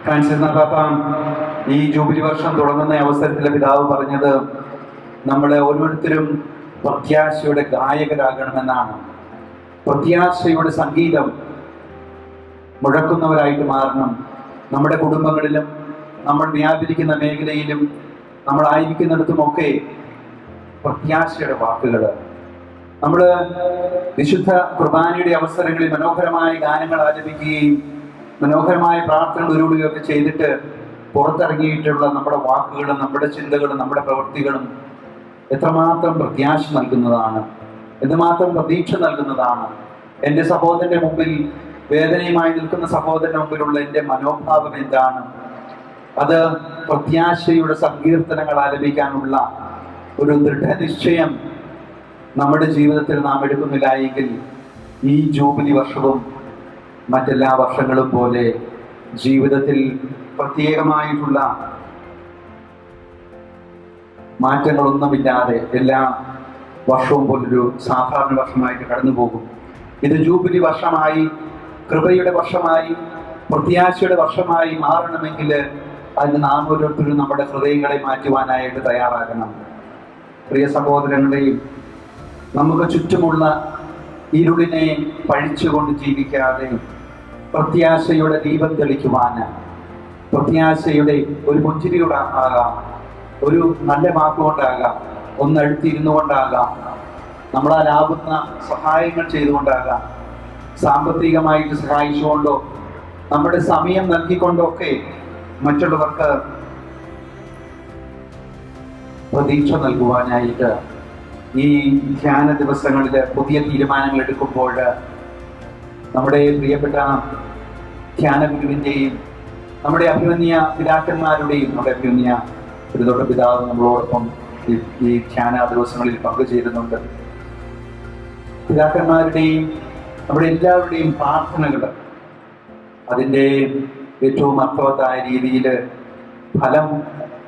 Francis മാർപ്പാപ്പ ഈ jubilee വർഷം തുടങ്ങുന്ന അവസരത്തിലെ പിതാവ് പറഞ്ഞത് നമ്മളെ ഓരോരുത്തരും പ്രത്യാശയുടെ ഗായകരാകണമെന്നാണ്. പ്രത്യാശയുടെ സംഗീതം മുഴക്കുന്നവരായിട്ട് മാറണം. നമ്മുടെ കുടുംബങ്ങളിലും നമ്മൾ വ്യാപരിക്കുന്ന മേഖലയിലും നമ്മളായിരിക്കുന്നിടത്തുമൊക്കെ പ്രത്യാശയുടെ വാക്കുകൾ. നമ്മൾ വിശുദ്ധ കുർബാനയുടെ അവസരങ്ങളിൽ മനോഹരമായ ഗാനങ്ങൾ ആലപിക്കുകയും മനോഹരമായ പ്രാർത്ഥനകൾ ഉരുളുകയൊക്കെ ചെയ്തിട്ട് പുറത്തിറങ്ങിയിട്ടുള്ള നമ്മുടെ വാക്കുകളും നമ്മുടെ ചിന്തകളും നമ്മുടെ പ്രവൃത്തികളും എത്രമാത്രം പ്രത്യാശ നൽകുന്നതാണ്, എന്തുമാത്രം പ്രതീക്ഷ നൽകുന്നതാണ്. എൻ്റെ സഹോദരൻ്റെ മുമ്പിൽ വേദനയുമായി നിൽക്കുന്ന സഹോദരൻ്റെ മുമ്പിലുള്ള എൻ്റെ മനോഭാവം എന്താണ്? അത് പ്രത്യാശയുടെ സങ്കീർത്തനങ്ങൾ ആലപിക്കാനുള്ള ഒരു ദൃഢനിശ്ചയം നമ്മുടെ ജീവിതത്തിൽ നാം എടുക്കുന്നില്ല എങ്കിൽ ഈ ജൂബിലി വർഷവും മറ്റെല്ലാ വർഷങ്ങളും പോലെ ജീവിതത്തിൽ പ്രത്യേകമായിട്ടുള്ള മാറ്റങ്ങളൊന്നുമില്ലാതെ എല്ലാ വർഷവും പോലൊരു സാധാരണ വർഷമായിട്ട് കടന്നു പോകും. ഇത് ജൂബിലി വർഷമായി, കൃപയുടെ വർഷമായി, പ്രത്യാശയുടെ വർഷമായി മാറണമെങ്കിൽ അതിന് നാം ഓരോരുത്തരും നമ്മുടെ ഹൃദയങ്ങളെ മാറ്റുവാനായിട്ട് തയ്യാറാകണം. പ്രിയ സഹോദരങ്ങളെയും നമുക്ക് ചുറ്റുമുള്ള ഇരുളിനെ പഴിച്ചുകൊണ്ട് ജീവിക്കാതെ പ്രത്യാശയുടെ ദീപം തെളിക്കുവാൻ, പ്രത്യാശയുടെ ഒരു പുഞ്ചിരിയുടെ ആകാം, ഒരു നല്ല വാക്കുകൊണ്ടാകാം, ഒന്നടുത്തിരുന്നു കൊണ്ടാകാം, നമ്മളാലാവുന്ന സഹായങ്ങൾ ചെയ്തുകൊണ്ടാകാം, സാമ്പത്തികമായിട്ട് സഹായിച്ചുകൊണ്ടോ നമ്മുടെ സമയം നൽകിക്കൊണ്ടോ ഒക്കെ മറ്റുള്ളവർക്ക് പ്രതീക്ഷ നൽകുവാനായിട്ട് ഈ ധ്യാന ദിവസങ്ങളിൽ പുതിയ തീരുമാനങ്ങൾ എടുക്കുമ്പോൾ നമ്മുടെ പ്രിയപ്പെട്ട ധ്യാന ഗുരുവിൻ്റെയും നമ്മുടെ അഭിമന്യ പിതാക്കന്മാരുടെയും, നമ്മുടെ അഭിമന്യ ഒരുതൊട്ട പിതാവ് നമ്മളോടൊപ്പം ഈ ധ്യാന ദിവസങ്ങളിൽ പങ്കുചേരുന്നുണ്ട്. പിതാക്കന്മാരുടെയും നമ്മുടെ എല്ലാവരുടെയും പ്രാർത്ഥനകൾ അതിൻ്റെ ഏറ്റവും അർത്ഥവത്തായ രീതിയിൽ ഫലം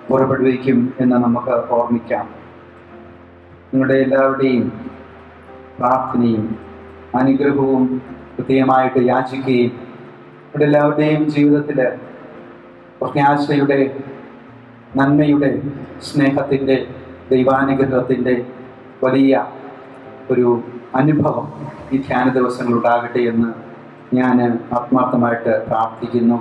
പുറപ്പെടുവിക്കും എന്ന് നമുക്ക് ഓർമ്മിക്കാം. നിങ്ങളുടെ എല്ലാവരുടെയും പ്രാർത്ഥനയും അനുഗ്രഹവും കൃത്യമായിട്ട് യാചിക്കുകയും നമ്മുടെ എല്ലാവരുടെയും ജീവിതത്തിൽ പ്രത്യാശയുടെ, നന്മയുടെ, സ്നേഹത്തിൻ്റെ, ദൈവാനുഗ്രഹത്തിൻ്റെ വലിയ ഒരു അനുഭവം ഈ ധ്യാന ദിവസങ്ങൾ ഉണ്ടാകട്ടെ എന്ന് ഞാൻ ആത്മാർത്ഥമായിട്ട് പ്രാർത്ഥിക്കുന്നു.